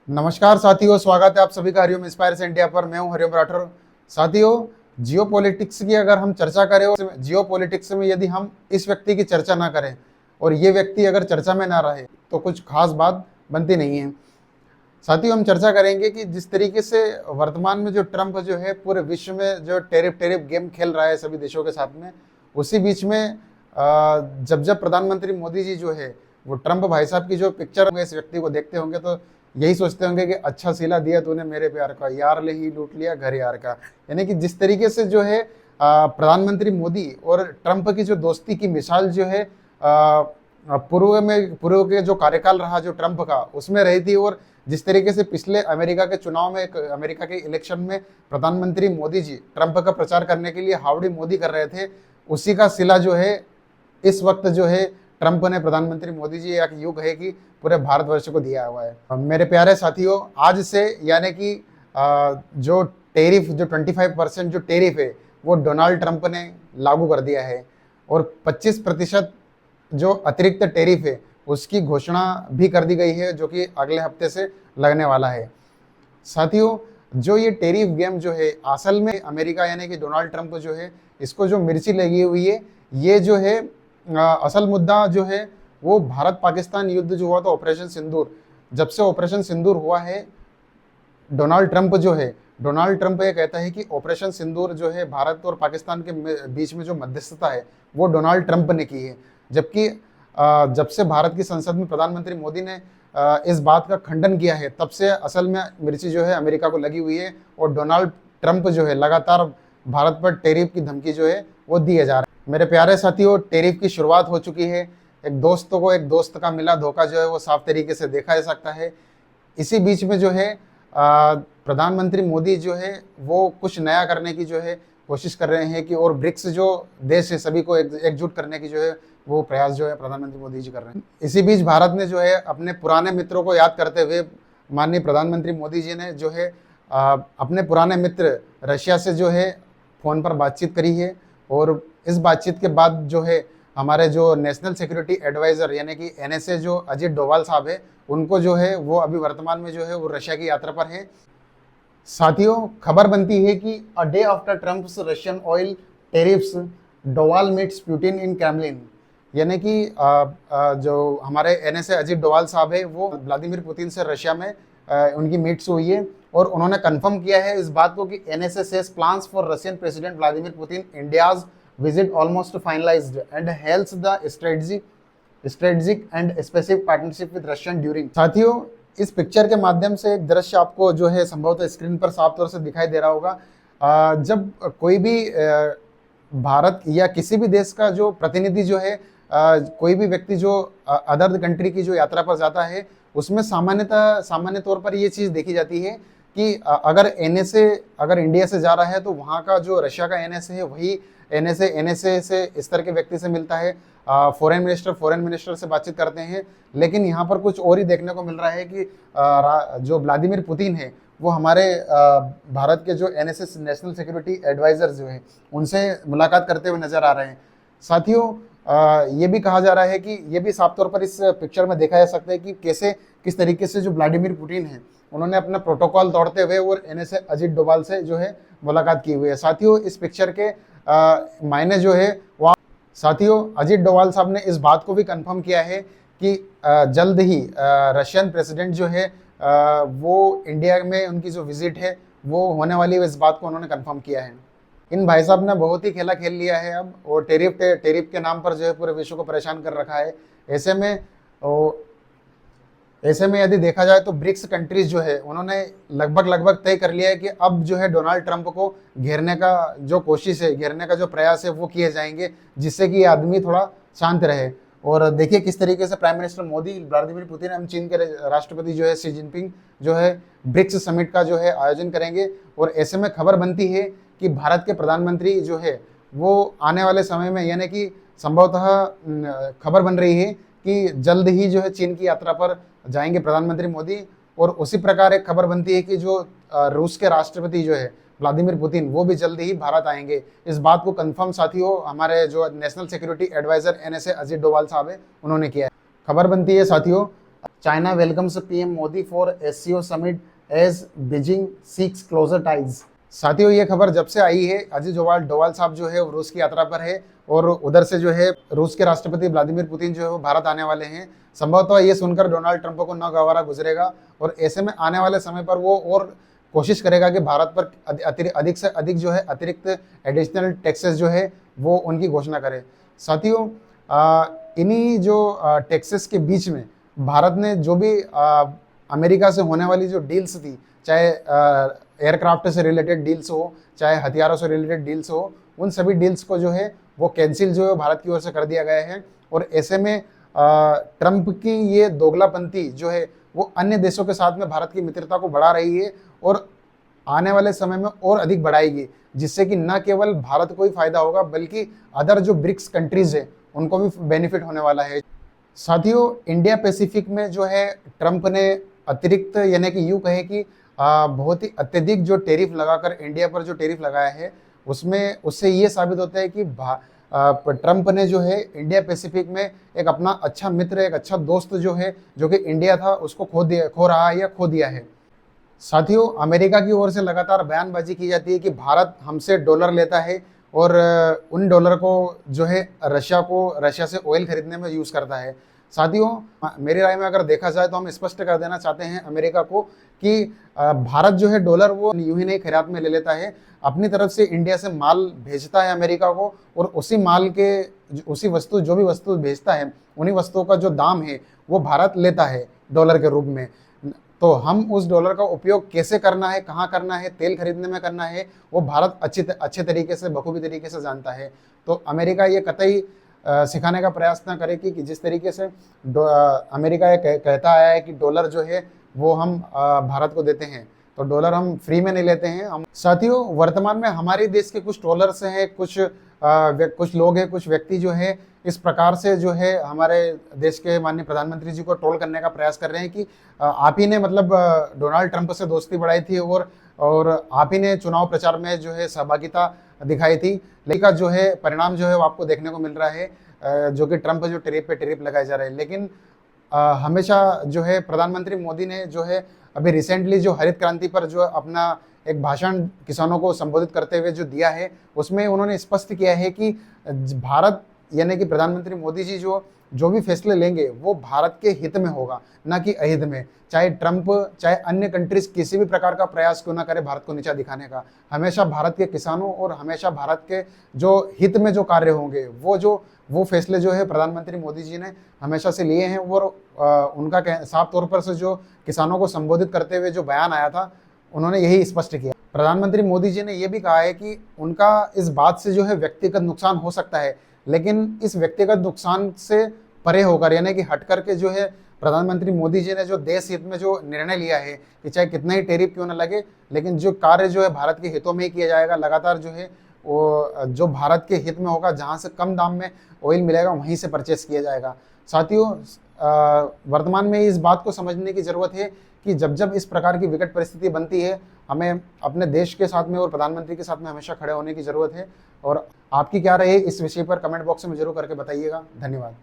नमस्कार साथियों, स्वागत है आप सभी का हरिओम इंस्पायर्स इंडिया पर। मैं हूं हरिओम राठौर। साथियों, जियो पॉलिटिक्स की अगर हम चर्चा करें और जियो पॉलिटिक्स में यदि हम इस व्यक्ति की चर्चा ना करें और ये व्यक्ति अगर चर्चा में ना रहे तो कुछ खास बात बनती नहीं है। साथियों, हम चर्चा करेंगे कि जिस तरीके से वर्तमान में जो ट्रंप जो है पूरे विश्व में जो टेरिफ टेरिफ गेम खेल रहा है सभी देशों के साथ में, उसी बीच में जब जब प्रधानमंत्री मोदी जी जो है वो ट्रंप भाई साहब की जो पिक्चर इस व्यक्ति को देखते होंगे तो यही सोचते होंगे कि अच्छा सिला दिया तूने मेरे प्यार का, यार ले ही लूट लिया घर यार का। यानी कि जिस तरीके से जो है प्रधानमंत्री मोदी और ट्रंप की जो दोस्ती की मिसाल जो है पूर्व के जो कार्यकाल रहा जो ट्रंप का उसमें रही थी, और जिस तरीके से पिछले अमेरिका के चुनाव में अमेरिका के इलेक्शन में प्रधानमंत्री मोदी जी ट्रंप का प्रचार करने के लिए हाउडी मोदी कर रहे थे, उसी का सिला जो है इस वक्त जो है ट्रंप ने प्रधानमंत्री मोदी जी एक युग है कि पूरे भारतवर्ष को दिया हुआ है। मेरे प्यारे साथियों, आज से यानी कि जो टेरिफ जो 25% जो टेरिफ है वो डोनाल्ड ट्रंप ने लागू कर दिया है, और 25% जो अतिरिक्त टेरिफ है उसकी घोषणा भी कर दी गई है, जो कि अगले हफ्ते से लगने वाला है। साथियों, जो ये टेरिफ गेम जो है असल में अमेरिका यानी कि डोनाल्ड ट्रंप जो है इसको जो मिर्ची लगी हुई है, ये जो है असल मुद्दा जो है वो भारत पाकिस्तान युद्ध जो हुआ था ऑपरेशन सिंदूर, जब से ऑपरेशन सिंदूर हुआ है डोनाल्ड ट्रंप ये कहता है कि ऑपरेशन सिंदूर जो है भारत और पाकिस्तान के बीच में जो मध्यस्थता है वो डोनाल्ड ट्रंप ने की है। जबकि जब से भारत की संसद में प्रधानमंत्री मोदी ने इस बात का खंडन किया है तब से असल में मिर्ची जो है अमेरिका को लगी हुई है, और डोनाल्ड ट्रंप जो है लगातार भारत पर टेरिफ की धमकी जो है वो दिए जा रहा है। मेरे प्यारे साथियों, टेरिफ की शुरुआत हो चुकी है। एक दोस्त का मिला धोखा जो है वो साफ तरीके से देखा जा सकता है। इसी बीच में जो है प्रधानमंत्री मोदी जो है वो कुछ नया करने की जो है कोशिश कर रहे हैं कि, और ब्रिक्स जो देश है सभी को एकजुट करने की जो है वो प्रयास जो है प्रधानमंत्री मोदी जी कर रहे हैं। इसी बीच भारत ने जो है अपने पुराने मित्रों को याद करते हुए माननीय प्रधानमंत्री मोदी जी ने जो है अपने पुराने मित्र रशिया से जो है फ़ोन पर बातचीत करी है, और इस बातचीत के बाद जो है हमारे जो नेशनल सिक्योरिटी एडवाइज़र यानी कि एनएसए जो अजीत डोभाल साहब है उनको जो है वो अभी वर्तमान में जो है वो रशिया की यात्रा पर है। साथियों, खबर बनती है कि a day after Trump's Russian oil tariffs Doval meets Putin in Kremlin, यानी कि जो हमारे एनएसए अजीत डोभाल साहब है वो व्लादिमीर पुतिन से रशिया में उनकी मीट्स हुई है, और उन्होंने कंफर्म किया है इस बात को कि NSA says plans for Russian president Vladimir Putin India's visit almost finalized and hails the strategic and specific partnership with Russian during। साथियों, इस पिक्चर के माध्यम से एक दृश्य आपको जो है संभवतः स्क्रीन पर साफ तौर से दिखाई दे रहा होगा। जब कोई भी भारत या किसी भी देश का जो प्रतिनिधि जो है कोई भी व्यक्ति जो अदर कंट्री की जो यात्रा पर जाता है उसमें सामान्य तौर पर ये चीज़ देखी जाती है कि अगर एनएसए अगर इंडिया से जा रहा है तो वहाँ का जो रशिया का एनएसए है वही एनएसए से इस तरह के व्यक्ति से मिलता है, फॉरेन मिनिस्टर से बातचीत करते हैं। लेकिन यहाँ पर कुछ और ही देखने को मिल रहा है कि जो व्लादिमीर पुतिन है वो हमारे भारत के जो एनएसए नेशनल सिक्योरिटी एडवाइजर जो हैं उनसे मुलाकात करते हुए नजर आ रहे हैं। साथियों, ये भी कहा जा रहा है कि ये भी साफ तौर पर इस पिक्चर में देखा जा सकता है कि किस तरीके से जो व्लादिमीर पुतिन है उन्होंने अपना प्रोटोकॉल तोड़ते हुए और एनएसए अजीत डोभाल से जो है मुलाकात की हुई है। साथियों, इस पिक्चर के मायने जो है वो, साथियों अजीत डोभाल साहब ने इस बात को भी कंफर्म किया है कि जल्द ही रशियन प्रेसिडेंट जो है वो इंडिया में उनकी जो विजिट है वो होने वाली है, इस बात को उन्होंने कंफर्म किया है। इन भाई साहब ने बहुत ही खेला खेल लिया है अब, और टेरिफ के नाम पर जो है पूरे विश्व को परेशान कर रखा है। ऐसे में यदि देखा जाए तो ब्रिक्स कंट्रीज जो है उन्होंने लगभग तय कर लिया है कि अब जो है डोनाल्ड ट्रंप को घेरने का जो कोशिश है, घेरने का जो प्रयास है वो किए जाएंगे, जिससे कि ये आदमी थोड़ा शांत रहे। और देखिए किस तरीके से prime minister Modi, Vladimir Putin एवं चीन के राष्ट्रपति जो है शी जिनपिंग जो है ब्रिक्स समिट का जो है आयोजन करेंगे। और ऐसे में खबर बनती है कि भारत के प्रधानमंत्री जो है वो आने वाले समय में यानी कि संभवतः खबर बन रही है कि जल्द ही जो है चीन की यात्रा पर जाएंगे प्रधानमंत्री मोदी। और उसी प्रकार एक खबर बनती है कि जो रूस के राष्ट्रपति जो है व्लादिमीर पुतिन वो भी जल्द ही भारत आएंगे। इस बात को कंफर्म साथियों हमारे जो national security adviser NSA Ajit Doval साहब है उन्होंने किया है। खबर बनती है साथियों China welcomes PM Modi for SCO summit as Beijing seeks closer ties. साथियों, ये खबर जब से आई है, अजीत डोवाल साहब जो है वो रूस की यात्रा पर है और उधर से जो है रूस के राष्ट्रपति व्लादिमीर पुतिन जो है वो भारत आने वाले हैं। संभवतः ये सुनकर डोनाल्ड ट्रंप को न गवारा गुजरेगा और ऐसे में आने वाले समय पर वो और कोशिश करेगा कि भारत पर अधिक से अधिक जो है अतिरिक्त एडिशनल टैक्सेस जो है वो उनकी घोषणा करे। साथियों, इन्हीं जो टैक्सेस के बीच में भारत ने जो भी अमेरिका से होने वाली जो डील्स थी, चाहे एयरक्राफ्ट से रिलेटेड डील्स हो, चाहे हथियारों से रिलेटेड डील्स हो, उन सभी डील्स को जो है वो कैंसिल जो है भारत की ओर से कर दिया गया है। और ऐसे में ट्रंप की ये दोगलापंथी जो है वो अन्य देशों के साथ में भारत की मित्रता को बढ़ा रही है और आने वाले समय में और अधिक बढ़ाएगी, जिससे कि न केवल भारत को ही फायदा होगा बल्कि अदर जो ब्रिक्स कंट्रीज है उनको भी बेनिफिट होने वाला है। साथियों, इंडिया पैसिफिक में जो है ट्रंप ने अतिरिक्त यानी कि यूँ कहे कि बहुत ही अत्यधिक जो टेरिफ लगाकर इंडिया पर जो टेरिफ लगाया है उसमें उससे ये साबित होता है कि ट्रंप ने जो है इंडिया पैसिफिक में एक अपना अच्छा मित्र, एक अच्छा दोस्त जो है, जो कि इंडिया था, उसको खो रहा है या खो दिया है। साथियों, अमेरिका की ओर से लगातार बयानबाजी की जाती है कि भारत हमसे डॉलर लेता है और उन डॉलर को जो है रशिया से ऑयल खरीदने में यूज़ करता है। साथियों, मेरी राय में अगर देखा जाए तो हम स्पष्ट कर देना चाहते हैं अमेरिका को कि भारत जो है डॉलर वो यूं ही नहीं खैरात में ले लेता है, अपनी तरफ से इंडिया से माल भेजता है अमेरिका को और उसी माल के जो भी वस्तु भेजता है उन्हीं वस्तुओं का जो दाम है वो भारत लेता है डॉलर के रूप में। तो हम उस डॉलर का उपयोग कैसे करना है, कहाँ करना है, तेल खरीदने में करना है, वो भारत अच्छे तरीके से, बखूबी तरीके से जानता है। तो अमेरिका ये कतई सिखाने का प्रयास ना करे कि जिस तरीके से अमेरिका ये कहता आया है कि डॉलर जो है वो हम भारत को देते हैं, तो डॉलर हम फ्री में नहीं लेते हैं हम। साथियों, वर्तमान में हमारे देश के कुछ ट्रोलर्स हैं, कुछ लोग हैं, कुछ व्यक्ति जो है इस प्रकार से जो है हमारे देश के माननीय प्रधानमंत्री जी को ट्रोल करने का प्रयास कर रहे हैं कि आप ही ने मतलब डोनाल्ड ट्रंप से दोस्ती बढ़ाई थी और आप ही ने चुनाव प्रचार में जो है सहभागिता दिखाई थी, लेकिन जो है परिणाम जो है वो आपको देखने को मिल रहा है, जो कि ट्रंप जो टेरिफ पे टेरिफ लगाए जा रहे हैं। लेकिन हमेशा जो है प्रधानमंत्री मोदी ने जो है अभी रिसेंटली जो हरित क्रांति पर जो अपना एक भाषण किसानों को संबोधित करते हुए जो दिया है, उसमें उन्होंने स्पष्ट किया है कि भारत यानी कि प्रधानमंत्री मोदी जी जो भी फैसले लेंगे वो भारत के हित में होगा, ना कि अहित में। चाहे ट्रंप, चाहे अन्य कंट्रीज किसी भी प्रकार का प्रयास क्यों ना करे भारत को नीचा दिखाने का, हमेशा भारत के किसानों और हमेशा भारत के जो हित में जो कार्य होंगे वो फैसले जो है प्रधानमंत्री मोदी जी ने हमेशा से लिए हैं। और उनका साफ तौर पर से जो किसानों को संबोधित करते हुए जो बयान आया था, उन्होंने यही स्पष्ट किया। प्रधानमंत्री मोदी जी ने यह भी कहा है कि उनका इस बात से जो है व्यक्तिगत नुकसान हो सकता है, लेकिन इस व्यक्तिगत नुकसान से परे होकर यानी कि हट करके जो है प्रधानमंत्री मोदी जी ने जो देश हित में जो निर्णय लिया है कि चाहे कितना ही टेरिफ क्यों ना लगे, लेकिन जो कार्य जो है भारत के हितों में ही किया जाएगा। लगातार जो है वो जो भारत के हित में होगा, जहाँ से कम दाम में ऑयल मिलेगा वहीं से परचेस किया जाएगा। साथियों, वर्तमान में इस बात को समझने की ज़रूरत है कि जब इस प्रकार की विकट परिस्थिति बनती है, हमें अपने देश के साथ में और प्रधानमंत्री के साथ में हमेशा खड़े होने की ज़रूरत है। और आपकी क्या राय है इस विषय पर कमेंट बॉक्स में जरूर करके बताइएगा। धन्यवाद।